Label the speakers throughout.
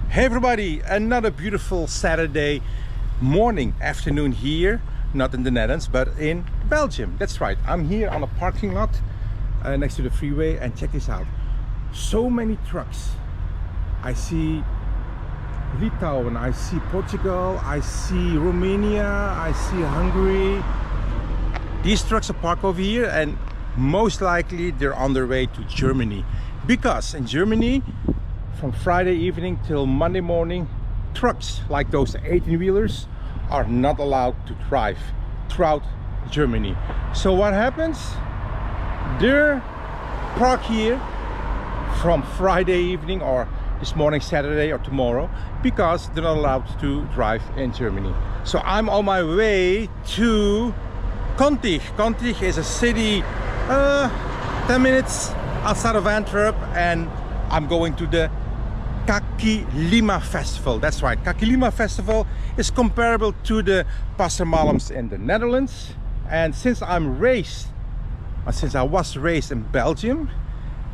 Speaker 1: Hey everybody, another beautiful Saturday morning, afternoon here, not in the Netherlands, but in Belgium. That's right, I'm here on a parking lot next to the freeway, and check this out. So many trucks. I see Litauen, I see Portugal, I see Romania, I see Hungary. These trucks are parked over here, and most likely they're on their way to Germany, because in Germany from Friday evening till Monday morning, trucks like those 18-wheelers are not allowed to drive throughout Germany. So what happens? They're parked here from Friday evening or this morning, Saturday or tomorrow, because they're not allowed to drive in Germany. So I'm on my way to Kontich. Kontich is a city 10 minutes outside of Antwerp, and I'm going to the Kaki Lima Festival. That's right, Kaki Lima Festival is comparable to the Passermalams in the Netherlands. And since I was raised in Belgium,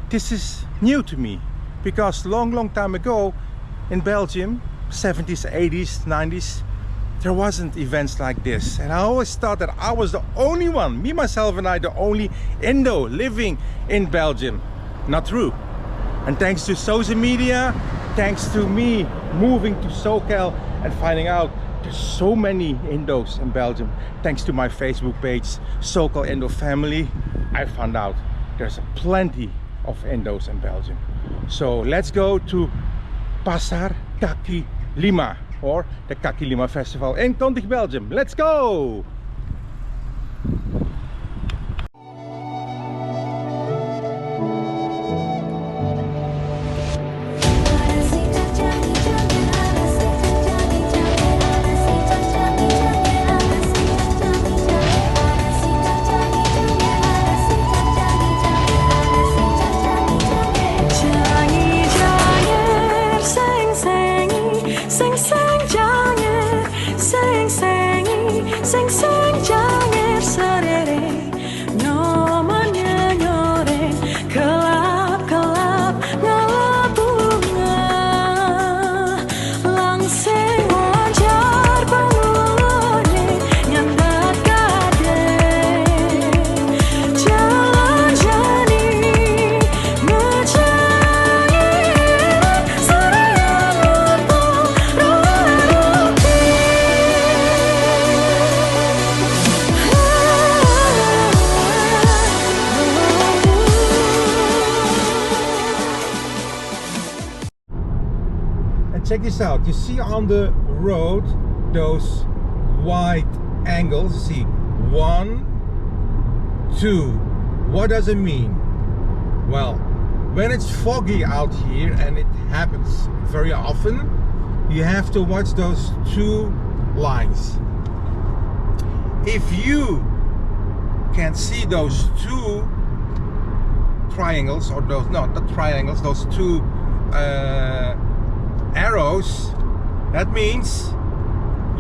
Speaker 1: this is new to me, because long time ago in Belgium, 70s, 80s, 90s, there wasn't events like this. And I always thought that I was the only one, me, myself and I, the only Indo living in Belgium. Not true. And thanks to social media, thanks to me moving to SoCal and finding out there's so many Indos in Belgium, thanks to my Facebook page, SoCal Indo Family, I found out there's plenty of Indos in Belgium. So let's go to Pasar Kaki Lima, or the Kaki Lima Festival in Kontich, Belgium. Let's go! Check this out. You see on the road those wide angles. See, 1, 2. What does it mean? Well, when it's foggy out here, and it happens very often, you have to watch those two lines. If you can see those two triangles, or those, not triangles, those two arrows, that means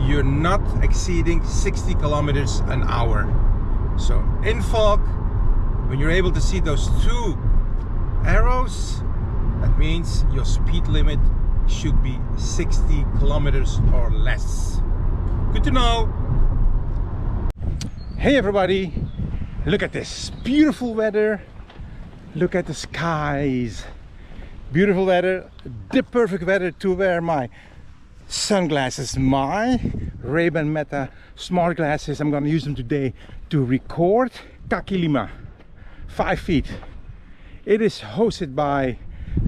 Speaker 1: you're not exceeding 60 kilometers an hour. So in fog, when you're able to see those two arrows, that means your speed limit should be 60 kilometers or less. Good to know. Hey everybody, look at this beautiful weather. Look at the skies. Beautiful weather, the perfect weather to wear my sunglasses, my Ray-Ban Meta smart glasses. I'm gonna use them today to record Kaki Lima, 5 feet. It is hosted by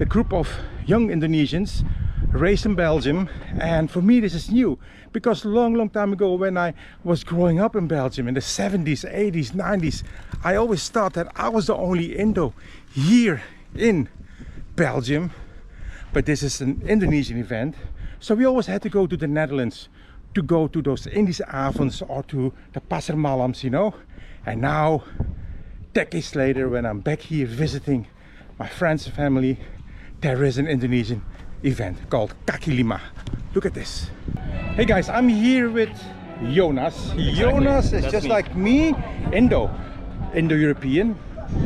Speaker 1: a group of young Indonesians raised in Belgium, and for me this is new, because long time ago, when I was growing up in Belgium in the 70s, 80s, 90s, I always thought that I was the only Indo here in Belgium, but this is an Indonesian event, so we always had to go to the Netherlands to go to those Indische or to the Passermalams, you know. And now, decades later, when I'm back here visiting my friends and family, there is an Indonesian event called Kaki Lima. Look at this. Hey guys, I'm here with Yonas. Exactly. Yonas is just like me, Indo-European.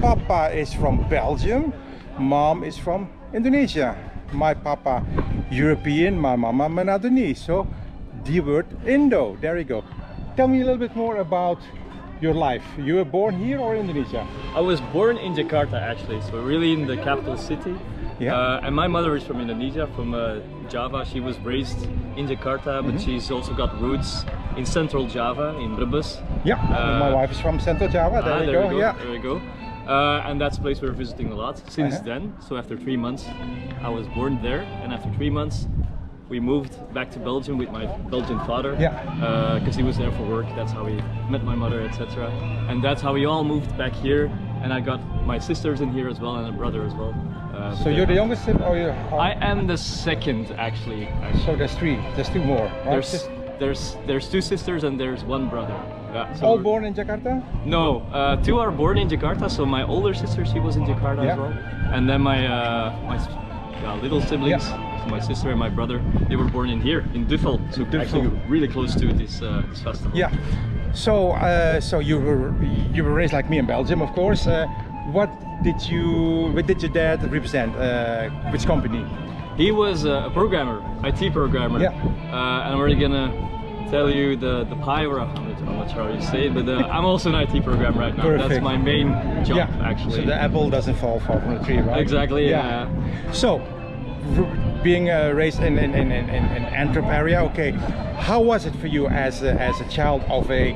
Speaker 1: Papa is from Belgium. Mom is from Indonesia. My papa, European, my mama, my Indonesian. So the word Indo, there you go. Tell me a little bit more about your life. You were born here or in Indonesia?
Speaker 2: I was born in Jakarta actually, so really in the capital city.
Speaker 1: Yeah.
Speaker 2: And my mother is from Indonesia, from Java. She was raised in Jakarta, but she's also got roots in central Java, in Brebes.
Speaker 1: Yeah, my wife is from Central Java, there you go. Yeah.
Speaker 2: There we go. And that's a place we're visiting a lot since then. So after 3 months, I was born there, and after 3 months, we moved back to Belgium with my Belgian father.
Speaker 1: Yeah.
Speaker 2: Because he was there for work. That's how he met my mother, etc. And that's how we all moved back here. And I got my sisters in here as well, and a brother as well.
Speaker 1: So you're the youngest, or you're?
Speaker 2: I am the second, actually.
Speaker 1: So there's three. There's two more. Right?
Speaker 2: There's 2 sisters and there's 1 brother. Yeah, so
Speaker 1: all born in Jakarta?
Speaker 2: No, 2 are born in Jakarta. So my older sister, she was in Jakarta as well, and then my little siblings, so my sister and my brother, they were born in here in Duffel, so actually really close to this festival.
Speaker 1: Yeah. So so you were raised like me in Belgium, of course. What did your dad represent? Which company?
Speaker 2: He was a programmer, IT programmer.
Speaker 1: Yeah.
Speaker 2: And I'm already gonna tell you the pie, or I'm not sure how you say it, but I'm also an IT programmer right now.
Speaker 1: Perfect.
Speaker 2: That's my main job, actually.
Speaker 1: So the apple doesn't fall far from the tree, right?
Speaker 2: Exactly. Yeah.
Speaker 1: So, being raised in Antwerp area, okay, how was it for you as a child of a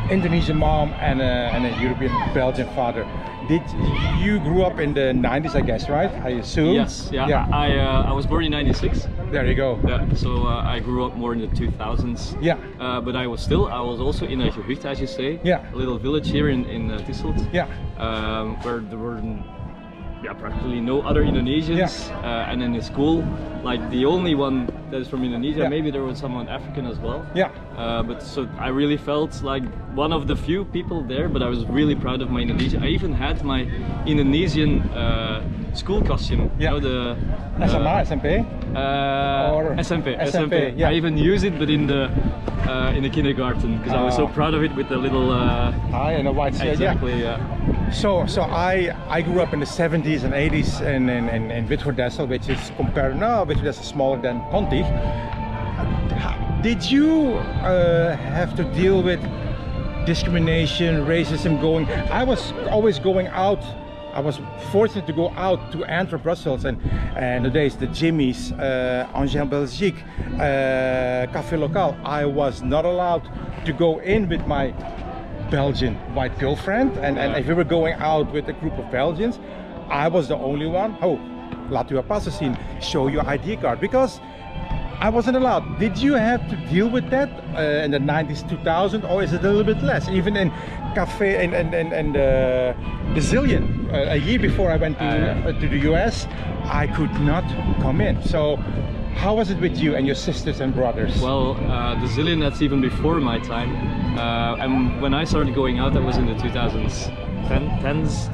Speaker 1: Indonesian mom and a European Belgian father? Did you grew up in the 90s, I guess, right? I assume.
Speaker 2: Yes. Yeah. I was born in '96.
Speaker 1: There you go.
Speaker 2: Yeah. So I grew up more in the 2000s.
Speaker 1: Yeah.
Speaker 2: But I was also in a gehucht, as you say.
Speaker 1: Yeah.
Speaker 2: A little village here in Tisselt.
Speaker 1: Yeah.
Speaker 2: Where there were practically no other Indonesians, and in the school, like the only one that is from Indonesia. Maybe there was someone African as well.
Speaker 1: Yeah.
Speaker 2: But so I really felt like one of the few people there. But I was really proud of my Indonesian. I even had my Indonesian school costume.
Speaker 1: Yeah.
Speaker 2: You know, the
Speaker 1: SMA, SMP?
Speaker 2: Or SMP.
Speaker 1: Yeah.
Speaker 2: I even use it, but in the kindergarten, because I was so proud of it with the little
Speaker 1: tie and a white shirt.
Speaker 2: Exactly. Yeah.
Speaker 1: So I grew up in the 70s and 80s in Witwatersrand, which is Witwatersrand smaller than Kontich. Did you have to deal with discrimination, racism going? I was always going out. I was fortunate to go out to Antwerp, Brussels, and nowadays the Jimmy's, Angel Belgique, Café Local. I was not allowed to go in with my Belgian white girlfriend, and if we were going out with a group of Belgians, I was the only one. Oh, laat uw pas zien, show your ID card, because I wasn't allowed. Did you have to deal with that in the 90s, 2000, or is it a little bit less? Even in cafe and Brazilian, a year before I went to the US, I could not come in. So how was it with you and your sisters and brothers?
Speaker 2: Well, the Zillion, that's even before my time. And when I started going out, that was in the 2010s,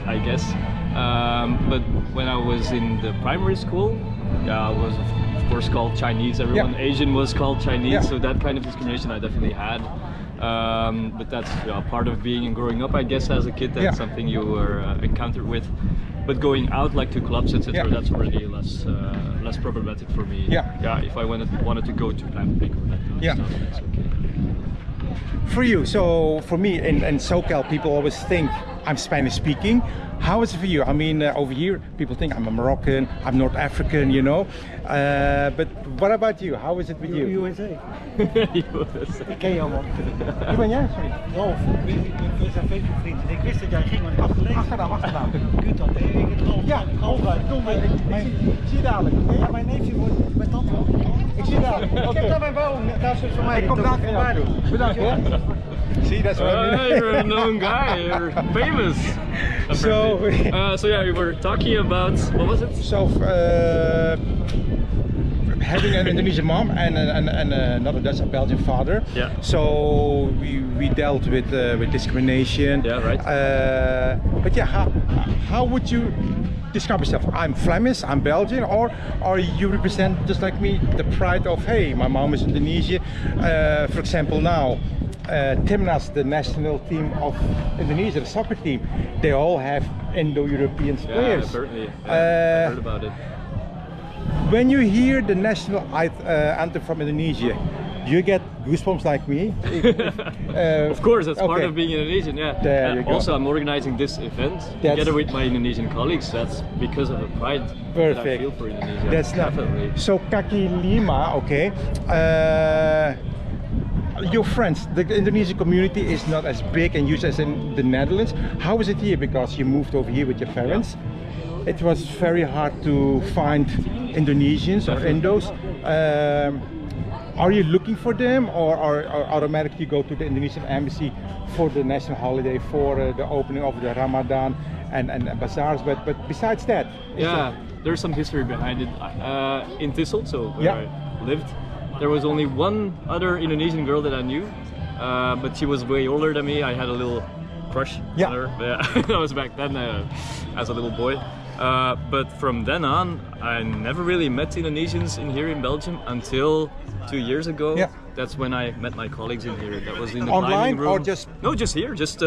Speaker 2: I guess. But when I was in the primary school, I was of course called Chinese. Everyone Asian was called Chinese, so that kind of discrimination I definitely had. But that's part of being and growing up, I guess, as a kid. That's something you were encountered with. But going out like to clubs, etc., that's already less problematic for me. If I wanted to go to Plant Big or that kind of stuff, it's okay.
Speaker 1: For you, so for me in SoCal, people always think I'm Spanish speaking. How is it for you? I mean, over here, people think I'm a Moroccan, I'm North African, you know. But what about you? How is it with you?
Speaker 3: USA.
Speaker 2: USA.
Speaker 3: Ik ken jou man.
Speaker 1: Wie ben jij? Sorry.
Speaker 3: Rolf, we zijn Facebook-vrienden. Ik wist dat jij ging, want ik had gelezen.
Speaker 1: Achternaam.
Speaker 3: Kunt dat, hè? Ik het Rolf.
Speaker 1: Ja,
Speaker 3: Rolf.
Speaker 1: ik zie je dadelijk.
Speaker 3: Ja, mijn neefje wordt mijn tante.
Speaker 1: Ik zie je dadelijk.
Speaker 3: Ik heb daar mijn woning. Daar is voor mij.
Speaker 1: Ik kom daar naar jou toe. Bedankt hoor. See, that's what I mean.
Speaker 2: You're a known guy. You're famous.
Speaker 1: So
Speaker 2: yeah, we were talking about, what was it?
Speaker 1: So having an Indonesian mom and another Dutch and Belgian father.
Speaker 2: Yeah.
Speaker 1: So we dealt with discrimination.
Speaker 2: Yeah, right.
Speaker 1: But yeah, how would you describe yourself? I'm Flemish, I'm Belgian, or you represent, just like me, the pride of, hey, my mom is Indonesian. For example, now Timnas, the national team of Indonesia, the soccer team, they all have Indo-European players.
Speaker 2: Yeah, apparently. I heard about it.
Speaker 1: When you hear the national anthem from Indonesia, you get goosebumps like me?
Speaker 2: Of course, that's part
Speaker 1: okay.
Speaker 2: of being Indonesian, yeah.
Speaker 1: There you go.
Speaker 2: Also, I'm organizing this event together with my Indonesian colleagues. That's because of the pride that I feel for Indonesia.
Speaker 1: That's
Speaker 2: definitely.
Speaker 1: So Kaki Lima, okay. Your friends, the Indonesian community is not as big and huge as in the Netherlands. How is it here? Because you moved over here with your parents. Yeah. It was very hard to find Indonesians or Indos. Are you looking for them, or automatically go to the Indonesian embassy for the national holiday, for the opening of the Ramadan and bazaars? But besides that,
Speaker 2: yeah, there's some history behind it. In Tissel, so where I lived, there was only one other Indonesian girl that I knew, but she was way older than me. I had a little crush on her. Yeah, that was back then as a little boy. But from then on, I never really met Indonesians in here in Belgium until 2 years ago. Yeah. That's when I met my colleagues in here. That was in the climbing room.
Speaker 1: Or just?
Speaker 2: No, just here, just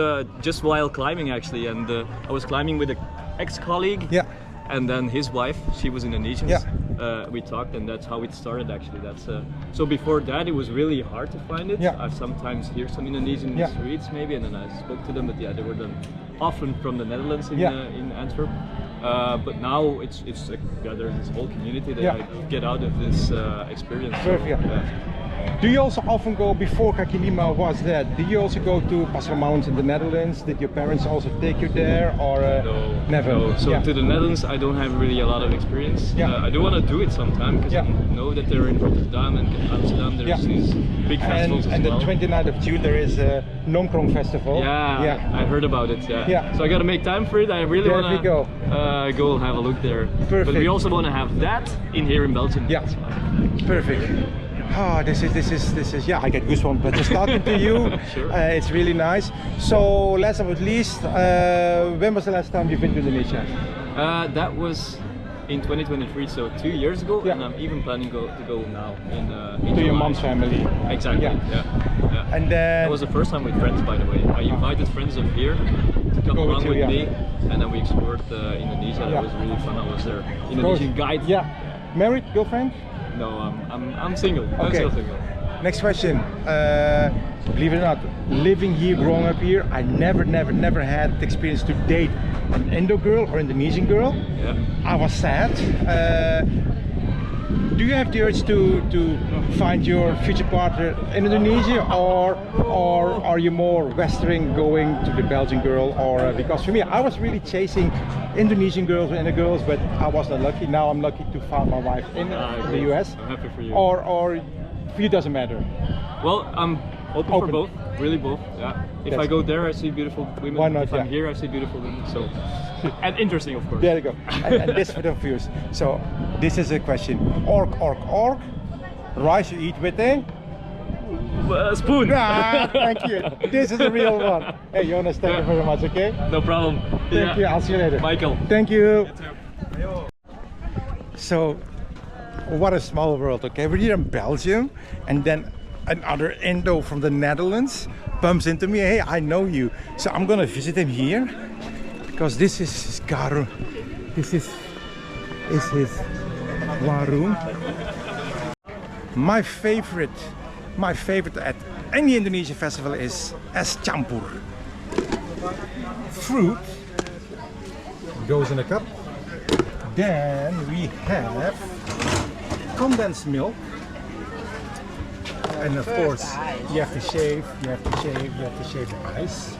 Speaker 2: while climbing actually. And I was climbing with an ex-colleague.
Speaker 1: Yeah.
Speaker 2: And then his wife, she was Indonesian.
Speaker 1: Yeah.
Speaker 2: We talked, and that's how it started actually. That's so before that it was really hard to find it.
Speaker 1: Yeah.
Speaker 2: I sometimes hear some Indonesian streets maybe, and then I spoke to them, but yeah, they were then often from the Netherlands in Antwerp. But now it's there's this whole community that I get out of this experience.
Speaker 1: Perfect. Do you also often go, before Kaki Lima was that, did you also go to Pasar Mountains in the Netherlands? Did your parents also take you there, or
Speaker 2: no,
Speaker 1: never?
Speaker 2: No. So to the Netherlands I don't have really a lot of experience. I do want to do it sometime, because I know that they're in Rotterdam and Amsterdam, there's these big festivals
Speaker 1: and
Speaker 2: as well.
Speaker 1: And the 29th of June there is a Nongkrong Festival.
Speaker 2: Yeah, I heard about it, So I got to make time for it. I really want to go have a look there.
Speaker 1: Perfect.
Speaker 2: But we also want to have that in here in Belgium.
Speaker 1: Yeah, perfect. Oh, this is yeah, I get goosebumps, but just talking to you, it's really nice. So last but not least, when was the last time you've been to Indonesia?
Speaker 2: That was in 2023, so 2 years ago, and I'm even planning to go now in
Speaker 1: to your mom's family.
Speaker 2: Exactly. Yeah.
Speaker 1: And then
Speaker 2: that was the first time with friends, by the way. I invited friends of here to come along with me, and then we explored Indonesia. That was really fun. I was their Indonesian guide.
Speaker 1: Yeah. Married, girlfriend?
Speaker 2: No, I'm single. Okay. I'm still single.
Speaker 1: Next question. Believe it or not, living here, growing up here, I never had the experience to date an Indo girl or Indonesian girl.
Speaker 2: Yeah.
Speaker 1: I was sad. Do you have the urge to find your future partner in Indonesia, or are you more Western, going to the Belgian girl? Or because for me, I was really chasing Indonesian girls and Indo girls, but I was not lucky. Now I'm lucky to find my wife in the US.
Speaker 2: I'm happy for you.
Speaker 1: Or for you doesn't matter.
Speaker 2: Well, I'm open for both, really both. Yeah. If I go there, I see beautiful women.
Speaker 1: Why not?
Speaker 2: If I'm here, I see beautiful women. So, and interesting, of course.
Speaker 1: There you go. and this for the viewers. So, this is a question. Ork. Rice you eat with a
Speaker 2: spoon.
Speaker 1: Thank you. This is a real one. Hey, Jonas, thank you very much. Okay.
Speaker 2: No problem.
Speaker 1: Thank you. I'll see you later.
Speaker 2: Michael.
Speaker 1: Thank you.
Speaker 2: You too.
Speaker 1: So, what a small world. Okay, we're here in Belgium, and then another Indo from the Netherlands bumps into me. Hey, I know you. So I'm gonna visit him here, because this is his garu. This is his warung. My favorite at any Indonesian festival is es campur. Fruit goes in a cup. Then we have condensed milk. And of course, you have to shave the ice.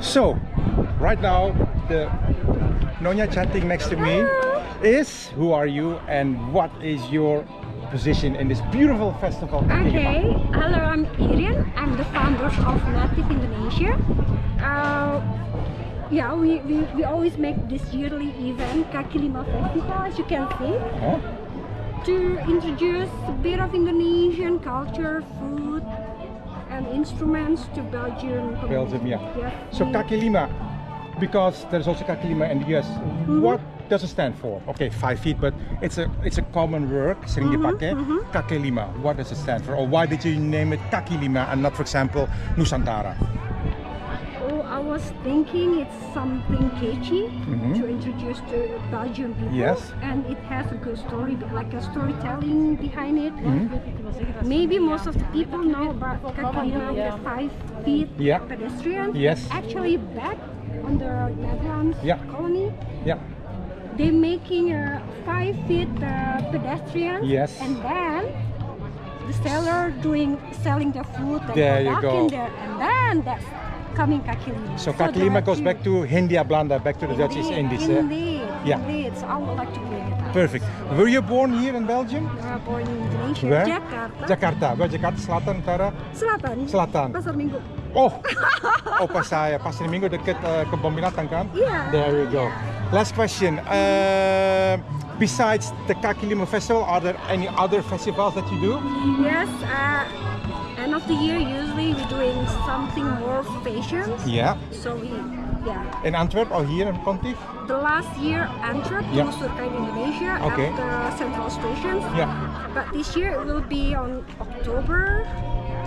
Speaker 1: So, right now, the Nyonya chatting next to me is, who are you and what is your position in this beautiful festival? Kaki Lima?
Speaker 4: Okay, hello, I'm Arian. I'm the founder of Native Indonesia. Yeah, we always make this yearly event, Kaki Lima Festival, as you can see, to introduce a bit of Indonesian culture, food, and instruments to Belgium.
Speaker 1: Belgium, yeah.
Speaker 4: Yes.
Speaker 1: So Kaki Lima, because there's also Kaki Lima in the US, what does it stand for? Okay, 5 feet, but it's a common word, sering dipakai. Kaki Lima, what does it stand for? Or why did you name it Kaki Lima and not, for example, Nusantara?
Speaker 4: Oh, I was thinking it's something catchy to introduce to Belgian people.
Speaker 1: Yes.
Speaker 4: And it has a good story, like a storytelling behind it. Maybe most of the people know about Kaki Lima, the 5 feet pedestrian.
Speaker 1: Yes.
Speaker 4: Actually, back on the Netherlands colony, they're making a 5 feet pedestrian.
Speaker 1: Yes.
Speaker 4: And then the seller selling the food and
Speaker 1: there you
Speaker 4: back
Speaker 1: go.
Speaker 4: in there, and then that's coming Kaki Lima.
Speaker 1: So Kaki Lima goes back to Hindia Belanda, back to the Dutch East Indies.
Speaker 4: Indeed. So I would like to bring it up.
Speaker 1: Perfect. Were you born here in Belgium?
Speaker 4: Born in Indonesia,
Speaker 1: Where?
Speaker 4: Jakarta.
Speaker 1: Jakarta. Where? Jakarta Selatan, Utara? Selatan.
Speaker 4: Pasar Minggu.
Speaker 1: Oh, pas saya Pasar Minggu dekat kebun binatang kan?
Speaker 4: Yeah.
Speaker 1: There you go. Last question. Besides the Kaki Lima Festival, are there any other festivals that you do?
Speaker 4: Yes. End of the year, usually we're doing something more fashion.
Speaker 1: Yeah.
Speaker 4: So
Speaker 1: In Antwerp or here in Kontich?
Speaker 4: The last year, Antwerp, Surkai, Indonesia,
Speaker 1: Okay.
Speaker 4: at the central stations.
Speaker 1: Yeah.
Speaker 4: But this year it will be on October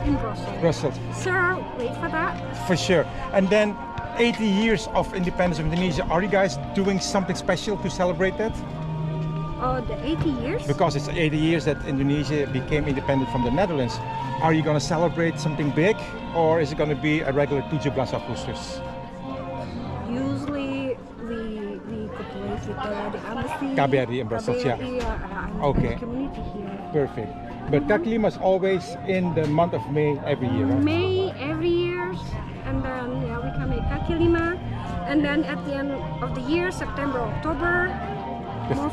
Speaker 4: in Brussels. So wait for that.
Speaker 1: For sure. And then 80 years of independence of Indonesia. Are you guys doing something special to celebrate that?
Speaker 4: Oh, the 80 years?
Speaker 1: Because it's 80 years that Indonesia became independent from the Netherlands. Are you going to celebrate something big, or is it going to be a regular 17 Agustus?
Speaker 4: Usually we cooperate with the embassy.
Speaker 1: KBRI in Brussels, Okay.
Speaker 4: The community here.
Speaker 1: Perfect. But Kaki Lima is always in the month of May every year, right?
Speaker 4: May every year, and then we can make Kaki Lima, and then at the end of the year, September, October, more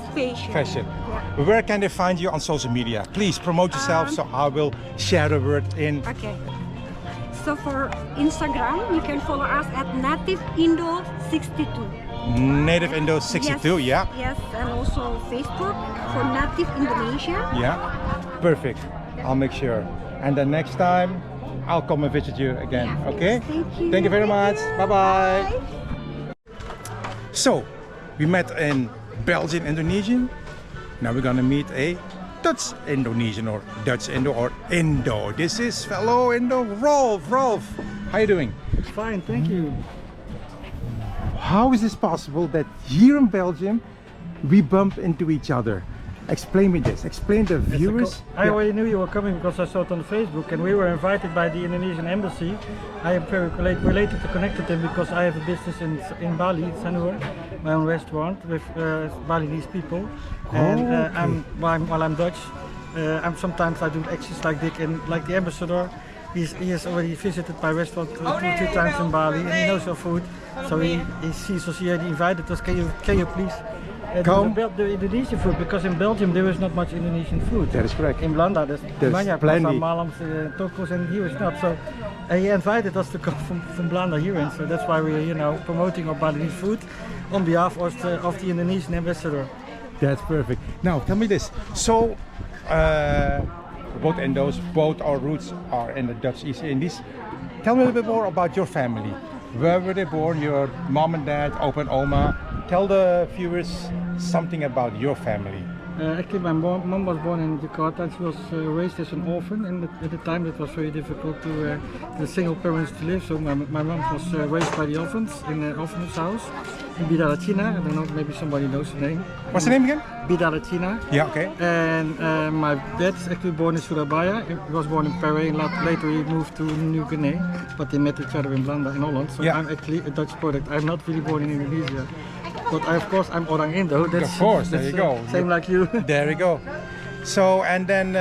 Speaker 4: fashion.
Speaker 1: Yeah. Where can they find you on social media? Please promote yourself, so I will share the word in.
Speaker 4: Okay. So for Instagram, you can follow us at Native Indo 62.
Speaker 1: Native Indo 62,
Speaker 4: Yes, and also Facebook for Native Indonesia.
Speaker 1: Yeah, perfect. I'll make sure. And then next time, I'll come and visit you again.
Speaker 4: Yeah,
Speaker 1: Okay?
Speaker 4: thank you.
Speaker 1: Thank you very much.
Speaker 4: Thank you.
Speaker 1: Bye-bye. So, we met in Belgian Indonesian. Now we're gonna meet a Dutch Indonesian or Dutch Indo or Indo. This is fellow Indo, Rolf. Rolf, how you doing?
Speaker 3: Fine, thank you.
Speaker 1: How is this possible that here in Belgium we bump into each other? Explain me this. Explain the viewers.
Speaker 3: I already knew you were coming because I saw it on Facebook, and we were invited by the Indonesian embassy. I am very related to connect with them because I have a business in Bali, Sanur, my own restaurant with Balinese people. And while I'm Dutch, sometimes I do actions like Dick, and like the ambassador. He has already visited my restaurant two times in Bali, and he knows our food. So he sees us here. He invited us. Can you please?
Speaker 1: Come.
Speaker 3: The Indonesian food, because in Belgium there is not much Indonesian food.
Speaker 1: That is correct.
Speaker 3: In Belanda there's
Speaker 1: plenty.
Speaker 3: malams, tacos, and here is not. So he invited us to come from Belanda here, and so that's why we're promoting our Balinese food on behalf of the Indonesian ambassador.
Speaker 1: That's perfect. Now tell me this. So both Indos, both our roots are in the Dutch East Indies. Tell me a little bit more about your family. Where were they born? Your mom and dad, opa and oma. Tell the viewers something about your family.
Speaker 3: Actually, my mom was born in Jakarta, and she was raised as an orphan. And at the time, it was very difficult to the single parents to live. So my mom was raised by the orphans in an orphanage house in Bidalacina. I don't know, maybe somebody knows the name.
Speaker 1: What's the name again?
Speaker 3: Bidalacina.
Speaker 1: Yeah, okay.
Speaker 3: And my dad is actually born in Surabaya. He was born in Paris, and later he moved to New Guinea. But they met each other in Belanda, in Holland. So I'm actually a Dutch product. I'm not really born in Indonesia. But I'm Orang Indo.
Speaker 1: Of course, there you go.
Speaker 3: Same like you.
Speaker 1: There we go. So, and then,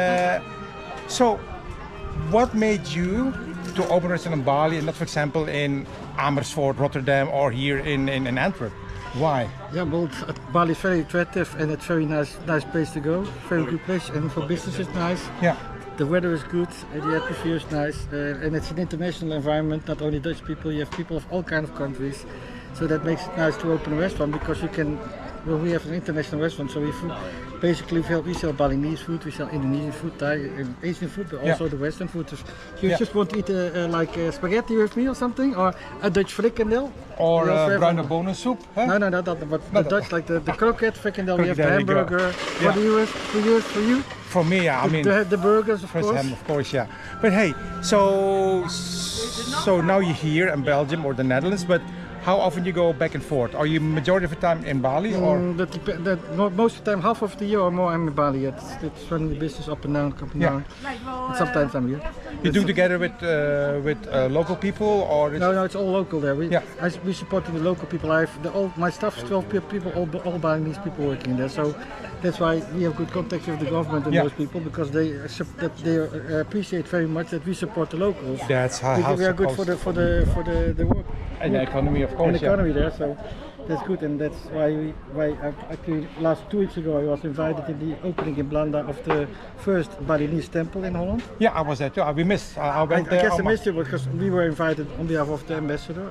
Speaker 1: what made you to open a restaurant in Bali and not, for example, in Amersfoort, Rotterdam, or here in Antwerp? Why?
Speaker 3: Yeah, well, Bali is very attractive and it's very nice place to go. Very good place, and for business it's nice.
Speaker 1: Yeah.
Speaker 3: The weather is good, the atmosphere is nice, and it's an international environment. Not only Dutch people, you have people of all kinds of countries. So that makes it nice to open a restaurant, because you can. Well, we have an international restaurant, so we sell Balinese food, we sell Indonesian food, Thai, and Asian food, but also the Western food. If you just want to eat spaghetti with me or something, or a Dutch frikandel,
Speaker 1: or bruine bonensoep? Huh?
Speaker 3: No, not that. But the Dutch, like the croquette frikandel, we have the
Speaker 1: There you go.
Speaker 3: hamburger. What do you have for you?
Speaker 1: For me, yeah, I mean,
Speaker 3: The burgers, of
Speaker 1: first
Speaker 3: course.
Speaker 1: ham, of course, yeah. But hey, so now you're here in Belgium or the Netherlands, but how often you go back and forth? Are you majority of the time in Bali, or?
Speaker 3: Most of the time, half of the year or more, I'm in Bali. It's running the business up and down, down. And sometimes I'm here.
Speaker 1: You do together with local people, or?
Speaker 3: No, it's all local there. We
Speaker 1: Yeah.
Speaker 3: support the local people. My staff is 12 people, all Balinese people working there. So that's why we have good contact with the government and those people, because they appreciate very much that we support the locals.
Speaker 1: That's how
Speaker 3: we are good for the work.
Speaker 1: And the economy, of course.
Speaker 3: And the economy there, so that's good, and that's why actually last 2 weeks ago I was invited in the opening in Blanda of the first Balinese temple in Holland.
Speaker 1: Yeah, I was there too. We missed. I went
Speaker 3: I
Speaker 1: there.
Speaker 3: guess I missed it because we were invited on behalf of the ambassador,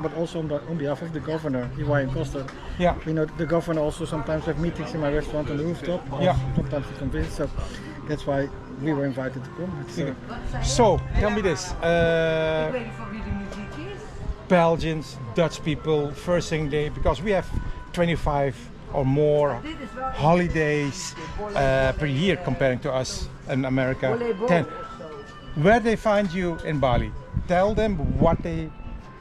Speaker 3: but also on behalf of the governor, Iwayan Costa.
Speaker 1: Yeah.
Speaker 3: You know, the governor also sometimes have meetings in my restaurant on the rooftop. Or sometimes he comes visit, so that's why we were invited to come.
Speaker 1: So, tell me this. Belgians, Dutch people, first thing because we have 25 or more holidays per year comparing to us in America. 10. Where they find you in Bali? Tell them what they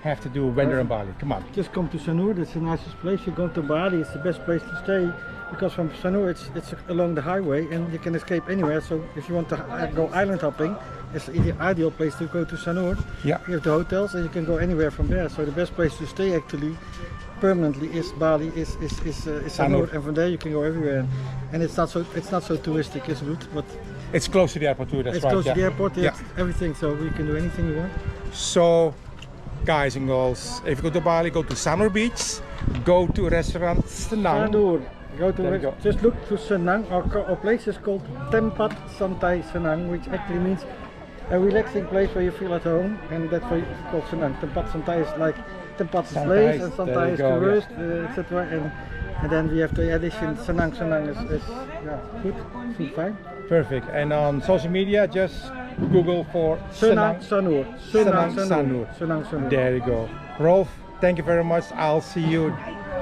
Speaker 1: have to do when they're in Bali. Come on.
Speaker 3: Just come to Sanur. That's the nicest place. You go to Bali, it's the best place to stay, because from Sanur it's along the highway and you can escape anywhere. So if you want to go island hopping, it's the ideal place to go to Sanur.
Speaker 1: Yeah.
Speaker 3: You have the hotels and you can go anywhere from there. So the best place to stay actually permanently is Bali, is Sanur, and from there you can go everywhere. And it's not so touristic, it's good, but
Speaker 1: it's close to the airport too. That's
Speaker 3: it's
Speaker 1: right.
Speaker 3: close to the airport. It's everything, so you can do anything you want.
Speaker 1: So, guys and girls, if you go to Bali, go to Sanur Beach, go to restaurant Senang.
Speaker 3: Sanur. Just look to Senang. Our place is called Tempat Santai Senang, which actually means a relaxing place where you feel at home, and that's why it's called Senang. Tempat Santai is like Tempat is place, and Santai is to rest, etc. And then we have the addition Senang. Senang is good, food fine.
Speaker 1: Perfect. And on social media, just Google for
Speaker 3: Senang Sanur.
Speaker 1: Senang Sanur.
Speaker 3: Senang Sanur.
Speaker 1: There you go. Rolf, thank you very much. I'll see you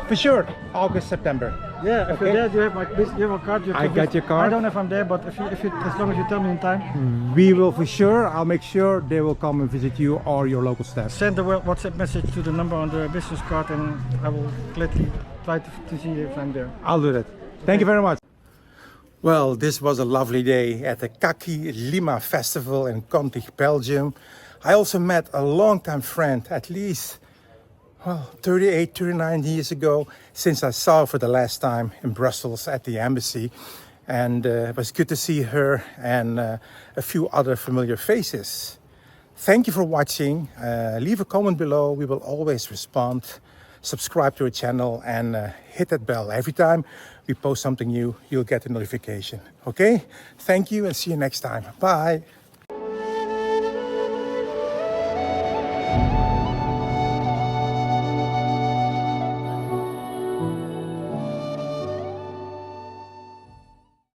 Speaker 1: for sure August, September.
Speaker 3: Yeah, if you're there, you have a card.
Speaker 1: I got your card.
Speaker 3: I don't know if I'm there, but if you, as long as you tell me in time.
Speaker 1: We will for sure. I'll make sure they will come and visit you or your local staff.
Speaker 3: Send a WhatsApp message to the number on the business card, and I will gladly try to see if I'm there.
Speaker 1: I'll do that. Thank you very much. Well, this was a lovely day at the Kaki Lima Festival in Kontich, Belgium. I also met a longtime friend, at least 38, 39 years ago, since I saw her for the last time in Brussels at the embassy. And it was good to see her and a few other familiar faces. Thank you for watching. Leave a comment below. We will always respond. Subscribe to our channel and hit that bell. Every time we post something new, you'll get a notification. Okay? Thank you and see you next time. Bye.